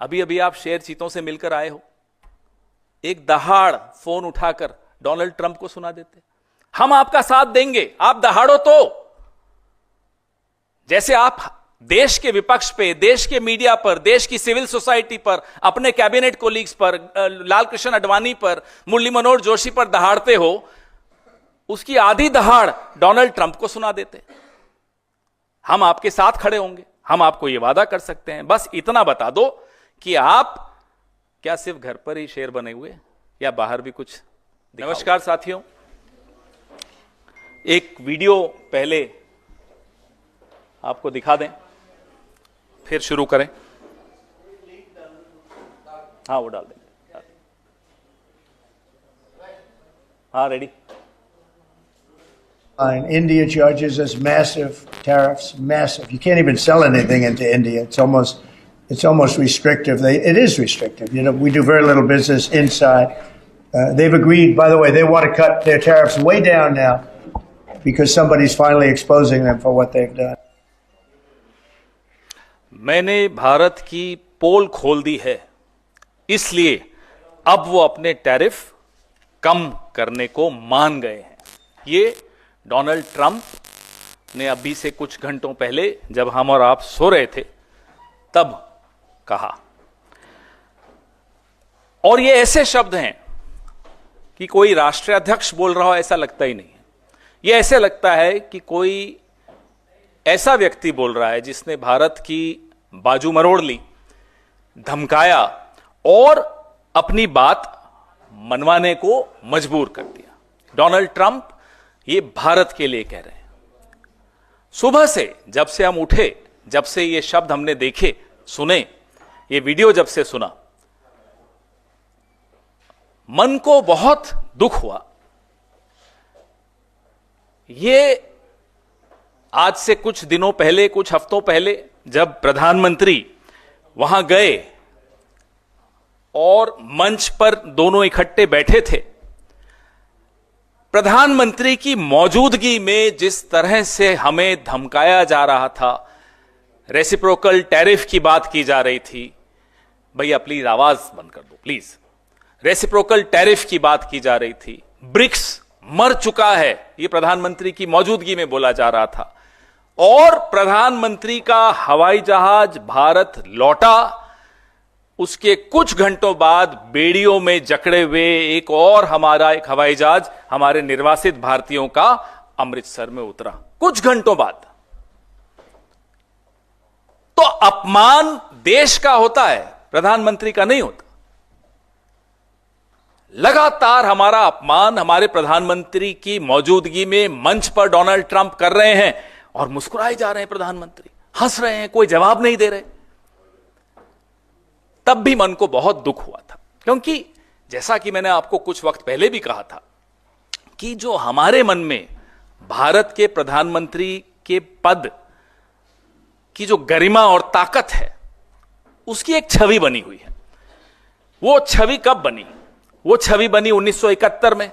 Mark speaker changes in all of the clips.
Speaker 1: अभी अभी आप शेर चीतों से मिलकर आए हो, एक दहाड़ फोन उठाकर डोनाल्ड ट्रंप को सुना देते, हम आपका साथ देंगे, आप दहाड़ो तो। जैसे आप देश के विपक्ष पे, देश के मीडिया पर, देश की सिविल सोसाइटी पर, अपने कैबिनेट कोलीग्स पर, लाल कृष्ण आडवाणी पर, मुरली मनोहर जोशी पर दहाड़ते हो, उसकी आधी दहाड़ डोनाल्ड ट्रंप को सुना देते। हम आपके साथ खड़े होंगे, हम आपको यह वादा कर सकते हैं, बस इतना बता दो कि आप क्या सिर्फ घर पर ही शेर बने हुए या बाहर भी कुछ। नमस्कार साथियों, एक वीडियो पहले आपको दिखा दें, फिर शुरू करें। हाँ, वो डाल देंगे। हाँ, ready.
Speaker 2: India charges us massive tariffs, massive. You can't even sell anything into India. It's almost restrictive. It is restrictive. You know, we do very little business inside. They've agreed, by the way, they want to cut their tariffs way down now because somebody's finally exposing them for what they've done.
Speaker 1: मैंने भारत की पोल खोल दी है, इसलिए अब वो अपने tariff कम करने को मान गए हैं। ये डोनाल्ड ट्रंप ने अभी से कुछ घंटों पहले, जब हम और आप सो रहे थे, तब कहा। और ये ऐसे शब्द हैं कि कोई राष्ट्राध्यक्ष बोल रहा हो ऐसा लगता ही नहीं है। ये ऐसे लगता है कि कोई ऐसा व्यक्ति बोल रहा है जिसने भारत की बाजू मरोड़ ली, धमकाया और अपनी बात मनवाने को मजबूर कर दिया। डोनाल्ड ट्रंप ये भारत के लिए कह रहे हैं। सुबह से, जब से हम उठे, जब से ये शब्द हमने देखे, सुने, ये वीडियो जब से सुना, मन को बहुत दुख हुआ। ये आज से कुछ दिनों पहले, कुछ हफ्तों पहले, जब प्रधानमंत्री वहां गए और मंच पर दोनों इकट्ठे बैठे थे, प्रधानमंत्री की मौजूदगी में जिस तरह से हमें धमकाया जा रहा था, रेसिप्रोकल टैरिफ की बात की जा रही थी, भैया प्लीज आवाज बंद कर दो प्लीज, रेसिप्रोकल टैरिफ की बात की जा रही थी, ब्रिक्स मर चुका है, यह प्रधानमंत्री की मौजूदगी में बोला जा रहा था, और प्रधानमंत्री का हवाई जहाज भारत लौटा, उसके कुछ घंटों बाद बेड़ियों में जकड़े हुए एक हवाई जहाज हमारे निर्वासित भारतीयों का अमृतसर में उतरा, कुछ घंटों बाद। तो अपमान देश का होता है, प्रधानमंत्री का नहीं होता। लगातार हमारा अपमान हमारे प्रधानमंत्री की मौजूदगी में मंच पर डोनाल्ड ट्रंप कर रहे हैं और मुस्कुराए जा रहे हैं, प्रधानमंत्री हंस रहे हैं, कोई जवाब नहीं दे रहे। तब भी मन को बहुत दुख हुआ था, क्योंकि जैसा कि मैंने आपको कुछ वक्त पहले भी कहा था कि जो हमारे मन में भारत के प्रधानमंत्री के पद की जो गरिमा और ताकत है, उसकी एक छवि बनी हुई है। वो छवि कब बनी? वो छवि बनी 1971 में,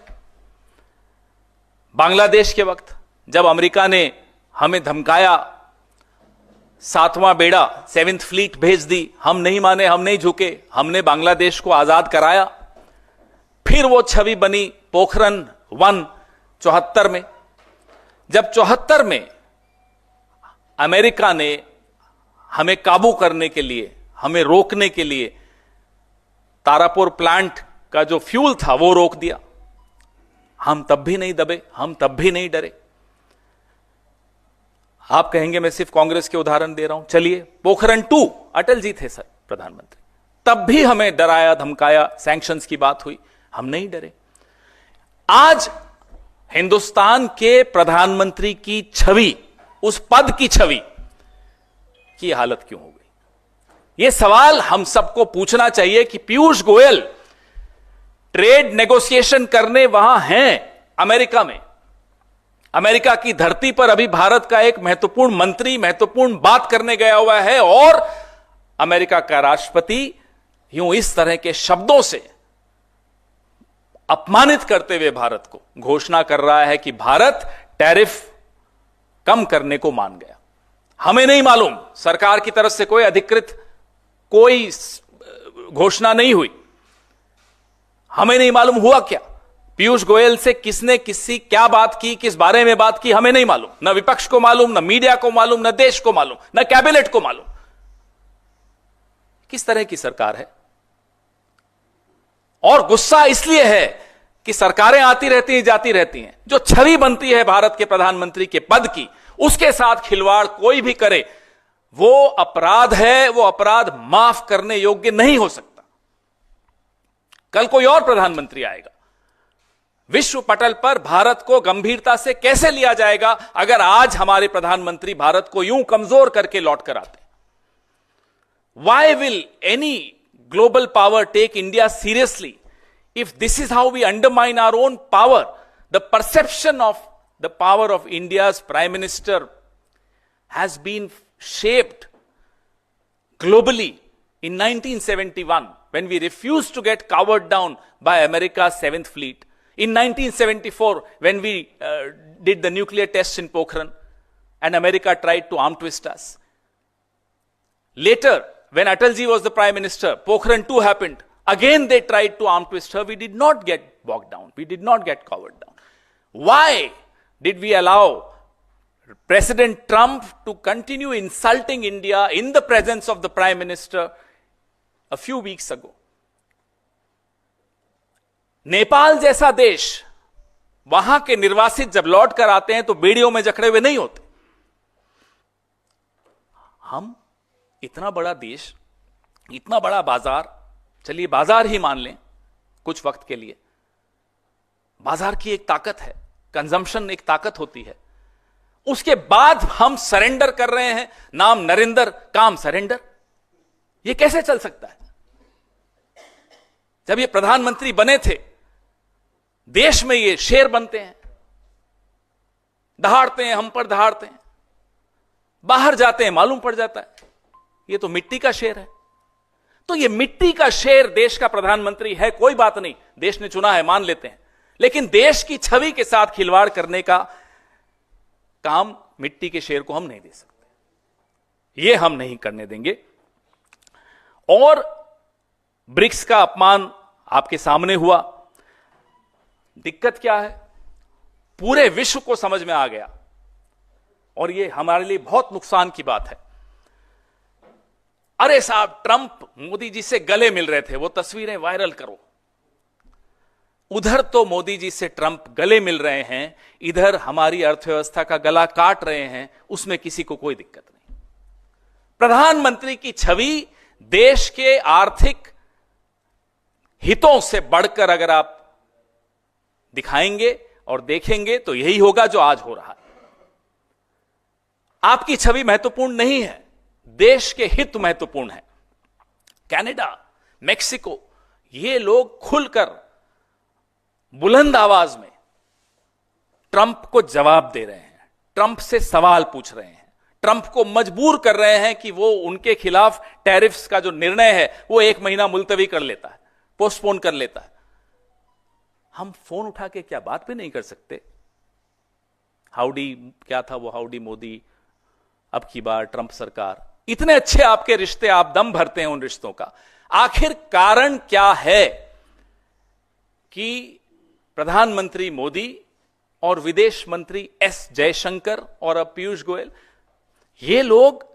Speaker 1: बांग्लादेश के वक्त, जब अमेरिका ने हमें धमकाया, 7वां बेड़ा 7th फ्लीट भेज दी, हम नहीं माने, हम नहीं झुके, हमने बांग्लादेश को आजाद कराया। फिर वो छवि बनी पोखरण 1 74 में, जब 74 में अमेरिका ने हमें काबू करने के लिए, हमें रोकने के लिए तारापुर प्लांट का जो फ्यूल था वो रोक दिया। हम तब भी नहीं दबे, हम तब भी नहीं डरे। आप कहेंगे मैं सिर्फ कांग्रेस के उदाहरण दे रहा हूं, चलिए पोखरण 2, अटल जी थे सर प्रधानमंत्री, तब भी हमें डराया धमकाया, सैंक्शंस की बात हुई, हम नहीं डरे। आज हिंदुस्तान के प्रधानमंत्री की छवि, उस पद की छवि की हालत क्यों हो गई? यह सवाल हम सबको पूछना चाहिए कि पीयूष गोयल ट्रेड नेगोशिएशन करने वहां हैं अमेरिका में, अमेरिका की धरती पर अभी भारत का एक महत्वपूर्ण मंत्री महत्वपूर्ण बात करने गया हुआ है, और अमेरिका का राष्ट्रपति यूं इस तरह के शब्दों से अपमानित करते हुए भारत को घोषणा कर रहा है कि भारत टैरिफ कम करने को मान गया। हमें नहीं मालूम, सरकार की तरफ से कोई अधिकृत कोई घोषणा नहीं हुई, हमें नहीं मालूम हुआ क्या, पीयूष गोयल से किसने किसी क्या बात की, किस बारे में बात की, हमें नहीं मालूम, न विपक्ष को मालूम, न मीडिया को मालूम, न देश को मालूम, न कैबिनेट को मालूम। किस तरह की सरकार है? और गुस्सा इसलिए है कि सरकारें आती रहती हैं, जाती रहती हैं, जो छवि बनती है भारत के प्रधानमंत्री के पद की, उसके साथ खिलवाड़ कोई भी करे वो अपराध है, वो अपराध माफ करने योग्य नहीं हो सकता। कल कोई और प्रधानमंत्री आएगा, विश्व पटल पर भारत को गंभीरता से कैसे लिया जाएगा अगर आज हमारे प्रधानमंत्री भारत को यूं कमजोर करके लौट कर आते? Why will any global power take India seriously if this is how we undermine our own power? The perception of the power of India's Prime Minister has been shaped globally in 1971 when we refused to get cowered down by America's 7th Fleet. In 1974 when we did the nuclear tests in Pokhran and America tried to arm twist us. Later, when Atalji was the Prime Minister, Pokhran 2 happened. Again they tried to arm twist her. We did not get bogged down. We did not get covered down. Why did we allow President Trump to continue insulting India in the presence of the Prime Minister a few weeks ago? Nepal जैसा देश, वहां के निर्वासित जब लौट कर आते हैं तो बेड़ियों में जकड़े हुए नहीं होते। हम इतना बड़ा देश, इतना बड़ा बाजार, चलिए बाजार ही मान लें कुछ वक्त के लिए, बाजार की एक ताकत है, कंजम्पशन एक ताकत होती है, उसके बाद हम सरेंडर कर रहे हैं, नाम नरेंद्र काम सरेंडर। यह कैसे चल सकता है? जब ये प्रधानमंत्री बने थे, देश में ये शेर बनते हैं, दहाड़ते हैं, हम पर दहाड़ते हैं, बाहर जाते हैं मालूम पड़ जाता है ये तो मिट्टी का शेर है। तो ये मिट्टी का शेर देश का प्रधानमंत्री है, कोई बात नहीं, देश ने चुना है, मान लेते हैं, लेकिन देश की छवि के साथ खिलवाड़ करने का काम मिट्टी के शेर को हम नहीं दे सकते, ये हम नहीं करने देंगे। और ब्रिक्स का अपमान आपके सामने हुआ। दिक्कत क्या है? पूरे विश्व को समझ में आ गया और ये हमारे लिए बहुत नुकसान की बात है। अरे साहब, ट्रंप मोदी जी से गले मिल रहे थे, वो तस्वीरें वायरल करो। उधर तो मोदी जी से ट्रंप गले मिल रहे हैं, इधर हमारी अर्थव्यवस्था का गला काट रहे हैं, उसमें किसी को कोई दिक्कत नहीं। प्रधानमंत्री की छवि देश के आर्थिक हितों से बढ़कर अगर आप दिखाएंगे और देखेंगे तो यही होगा जो आज हो रहा है। आपकी छवि महत्वपूर्ण नहीं है, देश के हित महत्वपूर्ण है। कनाडा, मेक्सिको, ये लोग खुलकर बुलंद आवाज में ट्रंप को जवाब दे रहे हैं, ट्रंप से सवाल पूछ रहे हैं, ट्रंप को मजबूर कर रहे हैं कि वो उनके खिलाफ टैरिफ्स का जो निर्णय है वो 1 महीना मुलतवी कर लेता है, पोस्टपोन कर लेता है। हम फोन उठा के क्या बात भी नहीं कर सकते? हाउडी क्या था वो, हाउडी मोदी, अब की बार ट्रंप सरकार। इतने अच्छे आपके रिश्ते, आप दम भरते हैं उन रिश्तों का। आखिर कारण क्या है कि प्रधानमंत्री मोदी और विदेश मंत्री एस जयशंकर और अब पीयूष गोयल, ये लोग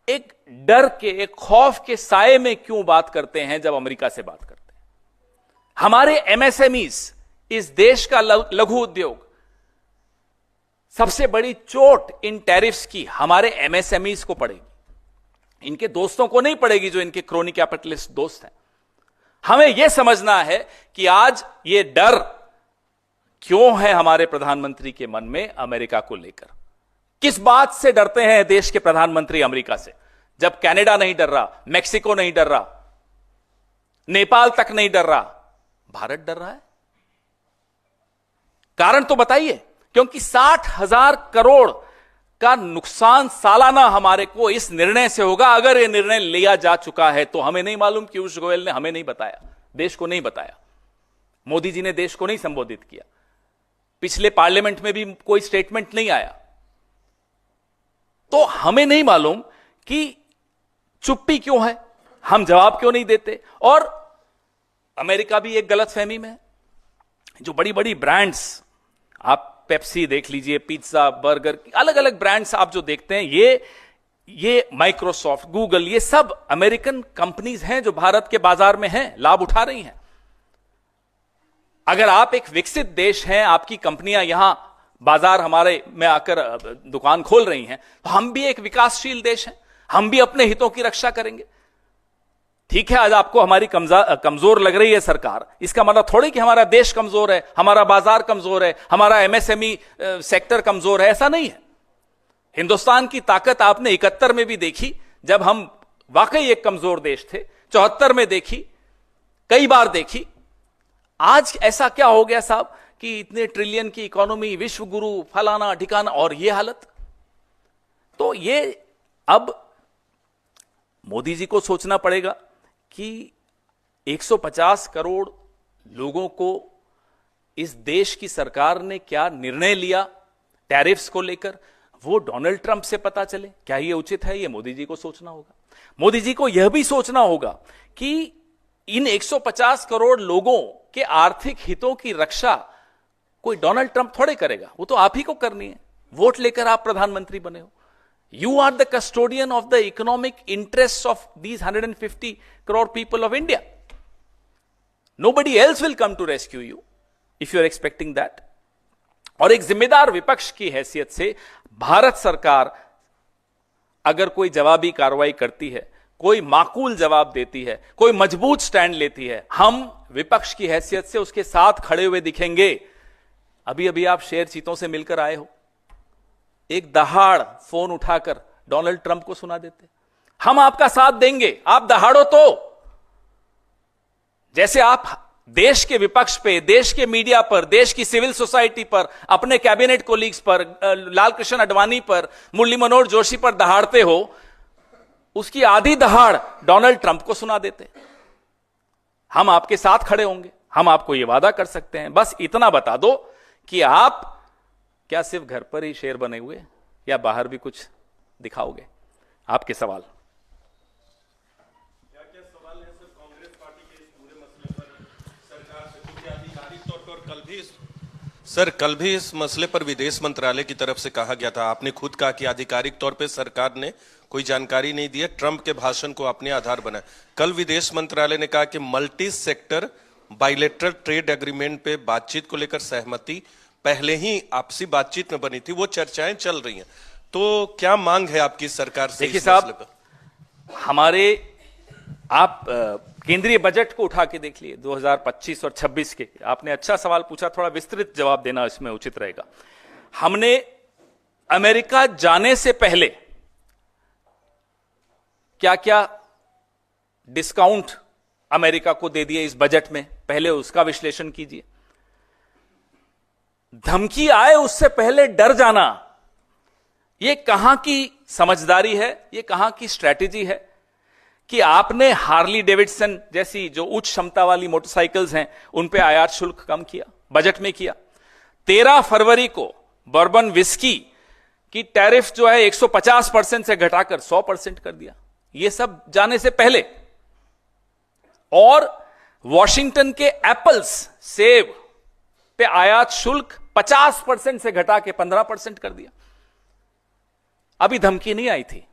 Speaker 1: एक डर के, एक खौफ के साए में क्यों बात करते हैं जब अमेरिका से बात करते हैं? हमारे एमएसएमईज, इस देश का लघु उद्योग, सबसे बड़ी चोट इन टैरिफ्स की हमारे एमएसएमईज को पड़ेगी, इनके दोस्तों को नहीं पड़ेगी जो इनके क्रोनी कैपिटलिस्ट दोस्त हैं। हमें यह समझना है कि आज ये डर क्यों है हमारे प्रधानमंत्री के मन में अमेरिका को लेकर। किस बात से डरते हैं देश के प्रधानमंत्री अमेरिका से, जब कनाडा नहीं डर रहा, मेक्सिको नहीं डर रहा, नेपाल तक नहीं डर रहा, भारत डर रहा है? कारण तो बताइए। क्योंकि 60,000 करोड़ का नुकसान सालाना हमारे को इस निर्णय से होगा। अगर यह निर्णय लिया जा चुका है तो हमें नहीं मालूम, पीयूष गोयल ने हमें नहीं बताया, देश को नहीं बताया, मोदी जी ने देश को नहीं संबोधित किया, पिछले पार्लियामेंट में भी कोई स्टेटमेंट नहीं आया। तो हमें नहीं मालूम कि चुप्पी क्यों है। हम जवाब क्यों नहीं देते? और अमेरिका भी एक गलतफहमी में है। जो बड़ी बड़ी ब्रांड्स, आप पेप्सी देख लीजिए, पिज्जा, बर्गर, अलग अलग ब्रांड्स आप जो देखते हैं, ये माइक्रोसॉफ्ट, गूगल, ये सब अमेरिकन कंपनीज हैं जो भारत के बाजार में हैं, लाभ उठा रही हैं। अगर आप एक विकसित देश हैं, आपकी कंपनियां यहां बाजार हमारे में आकर दुकान खोल रही हैं, तो हम भी एक विकासशील देश हैं, हम भी अपने हितों की रक्षा करेंगे। ठीक है, आज आपको हमारी कमजोर लग रही है सरकार, इसका मतलब थोड़ी कि हमारा देश कमजोर है, हमारा बाजार कमजोर है, हमारा एमएसएमई सेक्टर कमजोर है, ऐसा नहीं है। हिंदुस्तान की ताकत आपने 71 में भी देखी, जब हम वाकई एक कमजोर देश थे, 74 में देखी, कई बार देखी। आज ऐसा क्या हो गया साहब कि इतने ट्रिलियन की इकोनॉमी, विश्व गुरु, फलाना ठिकाना, और ये हालत। तो ये अब मोदी जी को सोचना पड़ेगा कि 150 करोड़ लोगों को इस देश की सरकार ने क्या निर्णय लिया टैरिफ्स को लेकर, वो डोनाल्ड ट्रंप से पता चले। क्या ये उचित है? ये मोदी जी को सोचना होगा। मोदी जी को यह भी सोचना होगा कि इन 150 करोड़ लोगों के आर्थिक हितों की रक्षा कोई डोनाल्ड ट्रंप थोड़े करेगा, वो तो आप ही को करनी है। वोट लेकर आप प्रधानमंत्री बने हो। You are the custodian of the economic interests of these 150 crore people of India. Nobody else will come to rescue you if you are expecting that. और एक जिम्मेदार विपक्ष की हैसियत से भारत सरकार अगर कोई जवाबी कार्रवाई करती है, कोई माकूल जवाब देती है, कोई मजबूत स्टैंड लेती है, हम विपक्ष की हैसियत से उसके साथ खड़े हुए दिखेंगे। अभी अभी आप शेर चीतों से मिलकर आए हो, एक दहाड़ फोन उठाकर डोनाल्ड ट्रंप को सुना देते, हम आपका साथ देंगे, आप दहाड़ो तो। जैसे आप देश के विपक्ष पे, देश के मीडिया पर, देश की सिविल सोसाइटी पर, अपने कैबिनेट कोलीग्स पर, लालकृष्ण आडवाणी पर, मुरली मनोहर जोशी पर दहाड़ते हो, उसकी आधी दहाड़ डोनाल्ड ट्रंप को सुना देते। हम आपके साथ खड़े होंगे, हम आपको यह वादा कर सकते हैं। बस इतना बता दो कि आप क्या सिर्फ घर पर ही शेर बने हुए या बाहर भी कुछ दिखाओगे? आपके सवाल।
Speaker 3: क्या सवाल है सर कांग्रेस पार्टी के इस पूरे मसले पर सरकार से? क्योंकि आधिकारिक तौर पर कल भी इस मसले पर विदेश मंत्रालय की तरफ से कहा गया था। आपने खुद कहा कि आधिकारिक तौर पर सरकार ने कोई जानकारी नहीं दी है, ट्रंप के भाषण को अपने आधार बनाया। कल विदेश मंत्रालय ने कहा कि multi sector bilateral trade agreement पे बातचीत को लेकर सहमति पहले ही आपसी बातचीत में बनी थी, वो चर्चाएं चल रही हैं। तो क्या मांग है आपकी सरकार से?
Speaker 1: देखिए साहब, हमारे आप केंद्रीय बजट को उठा के देख लिए 2025 और 26 के। आपने अच्छा सवाल पूछा, थोड़ा विस्तृत जवाब देना इसमें उचित रहेगा। हमने अमेरिका जाने से पहले क्या क्या डिस्काउंट अमेरिका को दे दिए इस बजट में, पहले उसका विश्लेषण कीजिए। धमकी आए उससे पहले डर जाना, यह कहां की समझदारी है, यह कहां की स्ट्रैटेजी है कि आपने हार्ली डेविडसन जैसी जो उच्च क्षमता वाली मोटरसाइकिल्स हैं उन पे आयात शुल्क कम किया, बजट में किया। 13 फरवरी को बर्बन विस्की की टैरिफ जो है 150% से घटाकर 100% कर दिया, यह सब जाने से पहले। और वॉशिंगटन के एप्पल्स, सेब पे आयात शुल्क 50% से घटा के 15% कर दिया। अभी धमकी नहीं आई थी,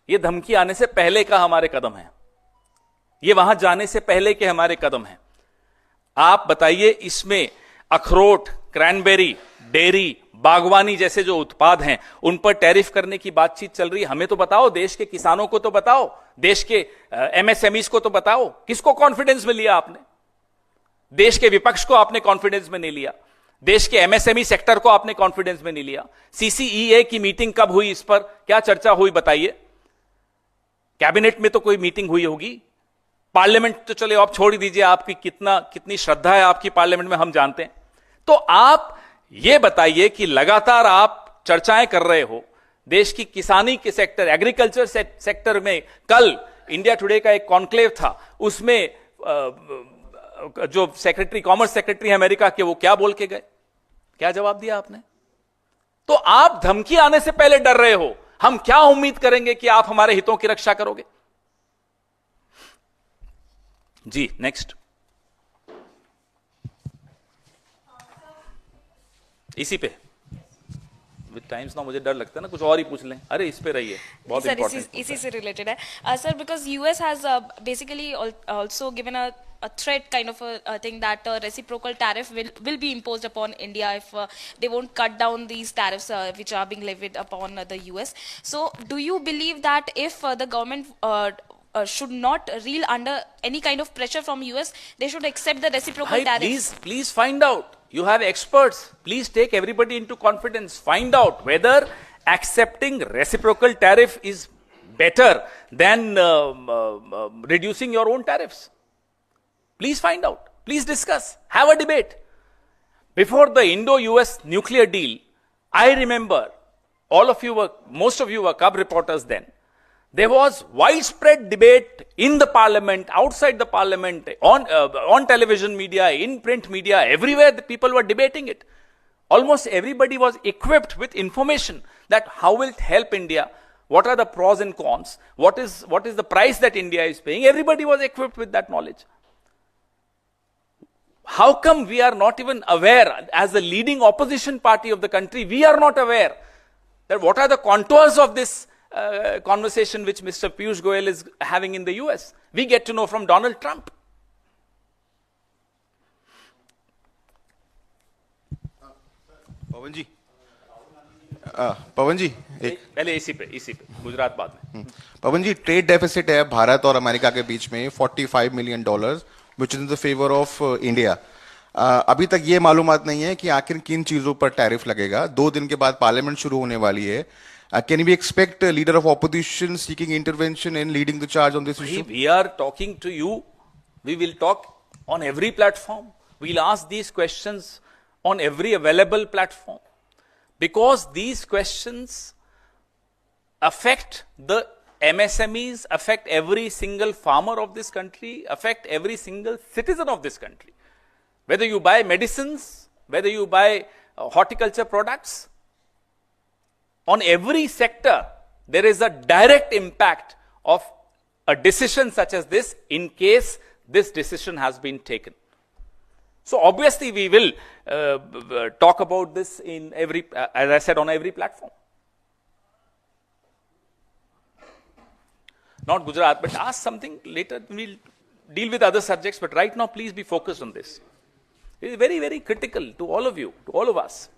Speaker 1: यह धमकी आने से पहले का हमारे कदम है, यह वहां जाने से पहले के हमारे कदम है। आप बताइए, इसमें अखरोट, क्रैनबेरी, डेयरी, बागवानी जैसे जो उत्पाद हैं उन पर टैरिफ करने की बातचीत चल रही है। हमें तो बताओ, देश के किसानों को तो बताओ, देश के एमएसएमईज को तो बताओ। किसको कॉन्फिडेंस में लिया आपने? देश के विपक्ष को आपने कॉन्फिडेंस में नहीं लिया, देश के एमएसएमई सेक्टर को आपने कॉन्फिडेंस में नहीं लिया। सीसीईए की मीटिंग कब हुई, इस पर क्या चर्चा हुई बताइए? कैबिनेट में तो कोई मीटिंग हुई होगी, पार्लियामेंट तो चले आप छोड़ ही दीजिए, आपकी कितनी श्रद्धा है आपकी पार्लियामेंट में हम जानते हैं। तो आप यह बताइए कि लगातार आप चर्चाएं कर रहे हो देश की किसानी के सेक्टर, एग्रीकल्चर सेक्टर में। कल इंडिया टुडे का एक कॉन्क्लेव था, उसमें जो सेक्रेटरी, कॉमर्स सेक्रेटरी है अमेरिका के, वो क्या बोल के गए, क्या जवाब दिया आपने? तो आप धमकी आने से पहले डर रहे हो, हम क्या उम्मीद करेंगे कि आप हमारे हितों की रक्षा करोगे? जी नेक्स्ट, इसी पे विद टाइम्स ना, मुझे डर लगता है ना कुछ और ही पूछ लें। अरे इस पे रहिए, बहुत
Speaker 4: सर
Speaker 1: इंपॉर्टेंट।
Speaker 4: इसी से रिलेटेड है sir, because US has basically also given a threat kind of a thing that reciprocal tariff will be imposed upon India if they won't cut down these tariffs which are being levied upon the US. So do you believe that if the government should not reel under any kind of pressure from US, they should accept the reciprocal
Speaker 1: Bhai,
Speaker 4: tariffs?
Speaker 1: please find out. You have experts. Please take everybody into confidence. Find out whether accepting reciprocal tariff is better than reducing your own tariffs. Please find out. Please discuss. Have a debate. Before the Indo-US nuclear deal, I remember most of you were cub reporters then. There was widespread debate in the parliament, outside the parliament, on television media, in print media, everywhere the people were debating it. Almost everybody was equipped with information that how will it help India, what are the pros and cons, what is the price that India is paying. Everybody was equipped with that knowledge. How come we are not even aware, as the leading opposition party of the country, we are not aware that what are the contours of this conversation which Mr. Piyush Goyal is having in the US. We get to know from Donald Trump.
Speaker 5: पवन जी एक
Speaker 1: पहले इसी पे गुजरात बाद में।
Speaker 5: पवन जी, trade deficit है भारत और America के बीच में $45 million, which is in the favour of India. अभी तक ये मालूमात नहीं है कि आखिर किन चीजों पर टैरिफ लगेगा। 2 दिन के बाद पार्लियामेंट शुरू होने वाली है। Can we expect a leader of opposition seeking intervention and leading the charge on this issue?
Speaker 1: We are talking to you. We will talk on every platform. We'll ask these questions on every available platform. Because these questions affect the MSMEs, affect every single farmer of this country, affect every single citizen of this country. Whether you buy medicines, whether you buy horticulture products, on every sector, there is a direct impact of a decision such as this in case this decision has been taken. So obviously we will talk about this in every, as I said, on every platform. Not Gujarat, but ask something later. We'll deal with other subjects, but right now please be focused on this. It is very, very critical to all of you, to all of us.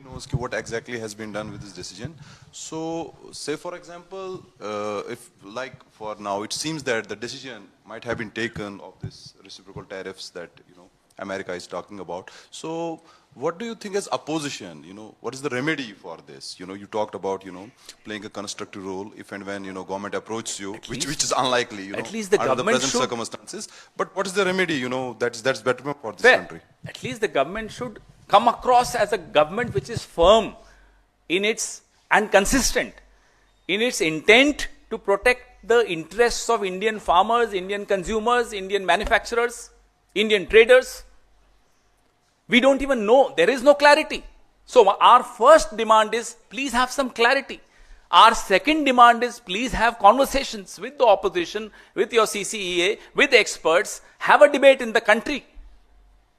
Speaker 6: Knows what exactly has been done with this decision. So, say for example, if like for now, it seems that the decision might have been taken of this reciprocal tariffs that America is talking about. So, what do you think as opposition? What is the remedy for this? You talked about playing a constructive role if and when government approaches you, which is unlikely.
Speaker 1: At least the
Speaker 6: under the
Speaker 1: government
Speaker 6: present
Speaker 1: should,
Speaker 6: circumstances. But what is the remedy? That's better for this
Speaker 1: fair.
Speaker 6: country.
Speaker 1: At least the government should come across as a government which is firm in its and consistent in its intent to protect the interests of Indian farmers, Indian consumers, Indian manufacturers, Indian traders. We don't even know. There is no clarity. So our first demand is please have some clarity. Our second demand is please have conversations with the opposition, with your CCEA, with experts. Have a debate in the country.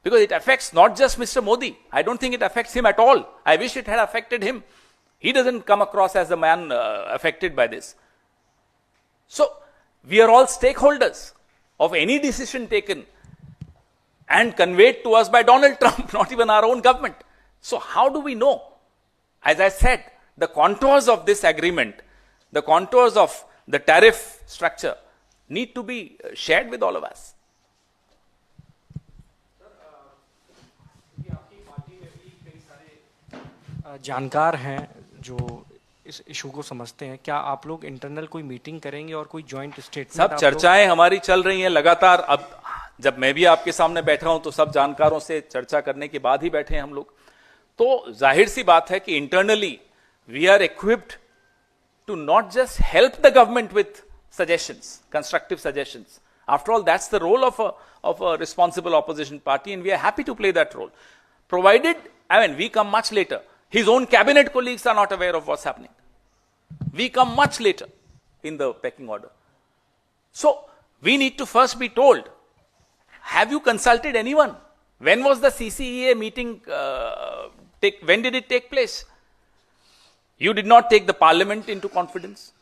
Speaker 1: Because it affects not just Mr. Modi. I don't think it affects him at all. I wish it had affected him. He doesn't come across as the man affected by this. So, we are all stakeholders of any decision taken and conveyed to us by Donald Trump, not even our own government. So, how do we know? As I said, the contours of this agreement, the contours of the tariff structure need to be shared with all of us.
Speaker 7: जानकार हैं जो इस issue को समझते हैं, क्या आप लोग इंटरनल कोई मीटिंग करेंगे और कोई जॉइंट स्टेटमेंट?
Speaker 1: सब चर्चाएं हमारी चल रही हैं लगातार। अब जब मैं भी आपके सामने बैठा हूं तो सब जानकारों से चर्चा करने के बाद ही बैठे हैं हम लोग। तो जाहिर सी बात है कि internally we are equipped to not just help the government with suggestions, constructive suggestions. After all, that's the role of a responsible opposition party, and we are happy to play that role, provided I mean, we come much later. His own cabinet colleagues are not aware of what's happening. We come much later in the pecking order. So, we need to first be told, have you consulted anyone? When was the CCEA meeting, when did it take place? You did not take the parliament into confidence.